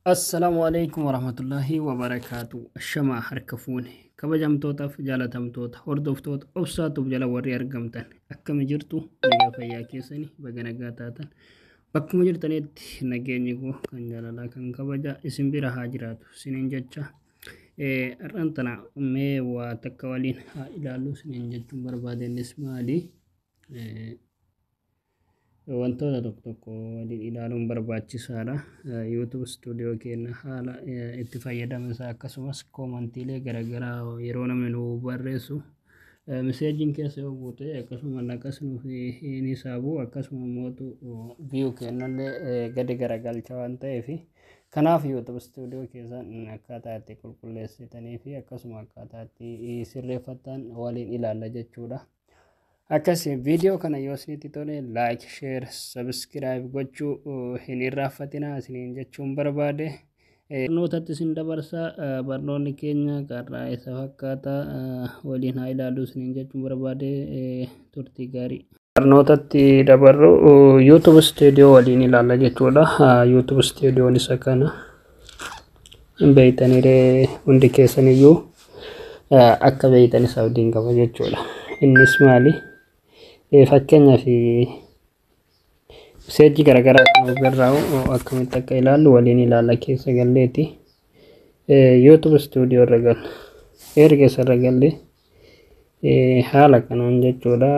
Assalamualaikum warahmatullahi wabarakatuh. Shama harka fuune. Kabajamtootaaf jaalatamtoota hordoftoota obsaatuuf jala warri argamtan akkami jirtu nagaa fayyaa keessanii baga nagaa taatan bakkuma jirtanitti nageenyi koo kan jaalalaa kan kabaja isin bira haa jiraatu siniin jecha har'aan tana mee waa takka waliin haa ilaallu siniin jechuun barbaadennis maali wantoota tokko tokko waliin ilaaluun barbaachisaadha. YouTube studio keenya haala itti fayyadamsa akkasumas koomantiilee garaagaraa yeroo namni nu barreessu meseejiin keessa yoo buute akkasuma naqas nuuf hin hisaabu akkasuma mootu view kennallee gadi garagalcha waan ta'eef kanaaf YouTube studio keessan akkaataa itti qulqulleessitanii fi akkasuma akkaataa itti sirreeffattan waliin ilaalla jechuudha. Akkasii viidiyoo kana yoo isinitti tole like, share, subscribe gochuu hin irraanfatinaa isiniin jechuun barbaade. Barnootatti isin dabarsaa barnoonni keenya qarraa isa fakkaata waliin haa ilaallu isiniin jechuun barbaade turtii gaarii. Barnootatti dabarru YouTube studio waliin ilaalla jechuudha. YouTube studioon isa kana hin beeytaniree hundi keessaniyyuu akka beeytan isa waliin qaba jechuudha. Innis maali? Fakkeenyaaf meseejii garaagaraa kan ofirraa akkamitti akka ilaallu waliin ilaalla keessa galleeti. YouTube studio irra galla. Erga isarra galle haala kanaan jechuudha.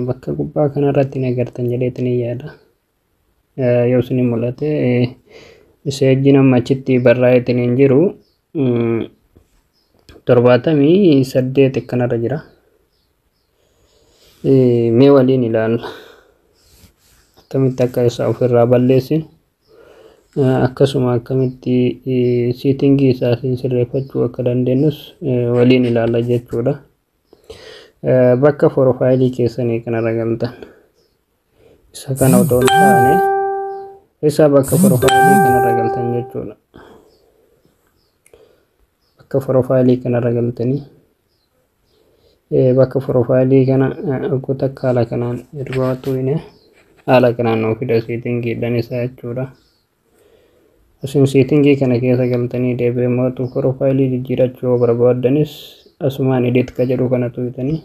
Bakka gubbaa kanarratti ni agartan jedheetanii yaada. Yoo isin mul'ate meseejiin amma achitti barraa'eetiin hin jiru 78 kanarra jira. Mee waliin ilaalla akkamitti akka isa ofirraa balleessin akkasuma akkamitti siitingii isaa sirreeffachuu akka dandeenyus waliin ilaalla jechuudha. Bakka profaayilii keessanii kanarra galtan isa kana otoo hin taane isa bakka profaayilii kanarra galtan jechuudha. Bakka profaayilii kanarra galtanii bakka profaayilii kana goota haala kanaan erga wattuine haala kanaan nuuf fida siitingiidhaan isaa jechuudha. Isin siitingii kana keessa galtanii deebi'ee mootu profaayilii jijjiirachuu yoo barbaaddanis asumaan edit ka jedhu kana tuqxanii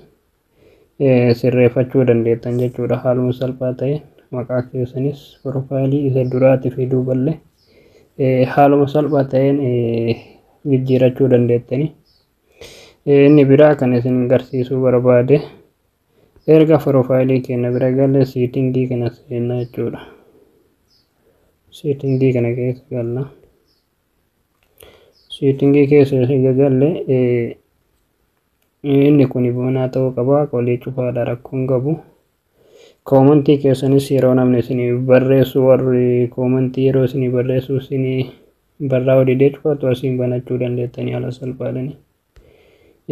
sirreeffachuu dandeettan jechuudha. Haaluma salphaa ta'een maqaa keessanis profaayilii isa duraati fi duuballee haaluma salphaa ta'een jijjiirachuu dandeettanii. Inni biraa kan isin agarsiisuu barbaade erga profaayilii keenya bira galle siitingii kana seenna jechuudha. Siitingii kana keessa galla. Siitingii keessa erga galle inni kun banaa ta'uu qaba. Qolii cufaadha rakkoon qabu. Koomantii keessanis yeroo namni isin barreessu warri koomantii yeroo isin barreessu isin barraa odidee cufatu asiin banachuu dandeettanii haala salphaadhani.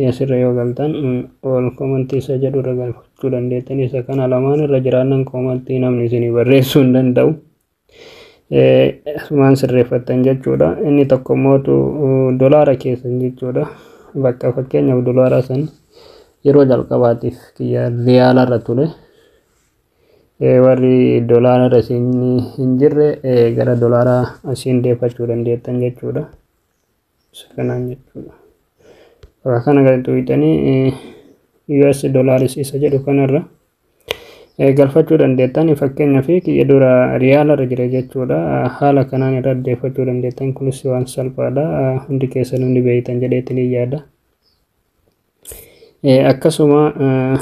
Asirra yoo galtan ol koomantii isa jedhu irra galfachuu dandeettanii isa kana lamaan irra jiraannan koomantii namni isin barreessuu hin danda'u. Asumaan sirreeffattan jechuudha. Inni tokko mootu dolaara keessan jechuudha. Bakka fakkeenyaaf dolaara san yeroo jalqabaatiif kiyya riyaalarra ture. Warri dolaara isin hin jirre gara dolaara asiin deeffachuu dandeettan jechuudha. Isa kanaan jechuudha. Kana gadi tuqxanii US dollars isa jedhu kanarra galfachuu dandeettan. Fakkeenyaaf kiyya dura riyaalarra jira jechuudha. Haala kanaan irra deeffachuu dandeettan. Kunis waan salphaadha. Hundi keessan hundi beektan jedheetanii yaada. Akkasuma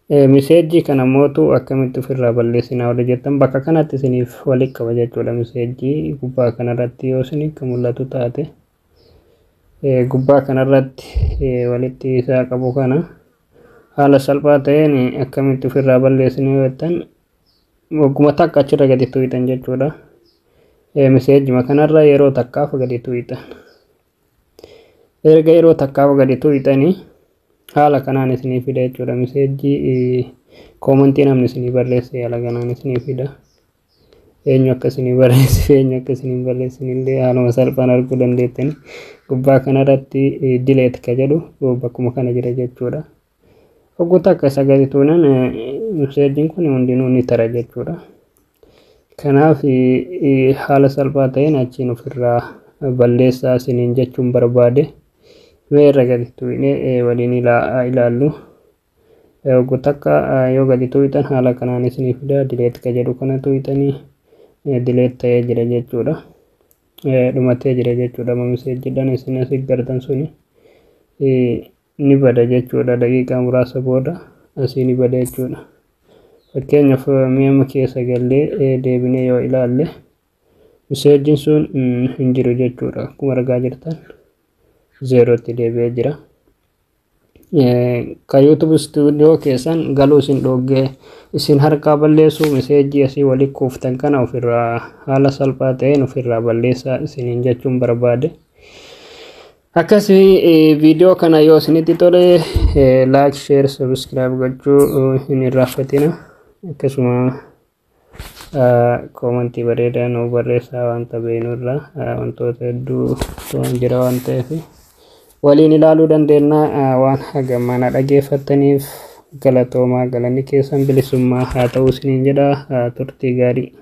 meseejii kana mootu akkamitti ofirraa balleessinaa wali jettan bakka kanatti isiniif walitti qaba jechuudha. Meseejii gubbaa kanarratti yoo isin akka mul'atu taate gubbaa kanarratti walitti isaa qabu kana haala salphaa ta'een akkamitti ofirraa balleessinaa yoo jettan wagguma takka achirra gadi tuqxan jechuudha. Meseejima kanarra yeroo takkaaf gadi tuqxan. Erga yeroo takkaaf gadi tuqxanii haala kanaan isinii fida jechuudha. Meseejii koomantii namni isinii barreesse haala kanaan isinii fida. Eenyu akka isinii barreesse eenyu akka isinii barreessinillee haaluma salphaan arguu dandeettanii. Gubbaa kanarratti delete ka jedhu bakkuma kana jira jechuudha. Wagguma takka isa gadi tuqxan meseejiin kun hundinuu ni tara jechuudha. Kanaaf haala salphaa ta'een achiin ofirraa balleessaa isiniin jechuun barbaade. Mee irra gadi tuqnee waliin ilaallu. Yoo takka yoo gadi tuqxan haala kanaan isinii fida. Dileet ka jedhu kana tuqxanii dileet ta'ee jira jechuudha. Dhumatee jira jechuudha. Miseejjiidhaan isin asii gartan suni ni bada jechuudha. Daqiiqaa muraasa booda asii ni bada jechuudha. Fakkeenyaaf mi'a keessa gallee deebinee yoo ilaalle miseejjiin sun hin jiru jechuudha. Akkuma argaa jirtan zeerootti deebi'ee jira. Ka YouTube studio keessan galuu isin dhoggee isin harkaa balleessuu miseejjii asii walii kuuftan kana ofirraa haala salphaa ta'een ofirraa balleessaa isiniin jechuun barbaade. Akkasii viidiyoo kana yoo isinitti tole like, share, subscribe gochuu hin irraanfatina. Akkasuma koomentii bareedaa nu barreessaa wanta beeknurraa wantoota hedduu jira waan ta'eef waliin ilaaluu dandeenya. Waan hagamana dhaggeeffattaniif galatoomaa. Galanni keessan bilisummaa haa ta'u isiniin jedha. Turtii gaarii.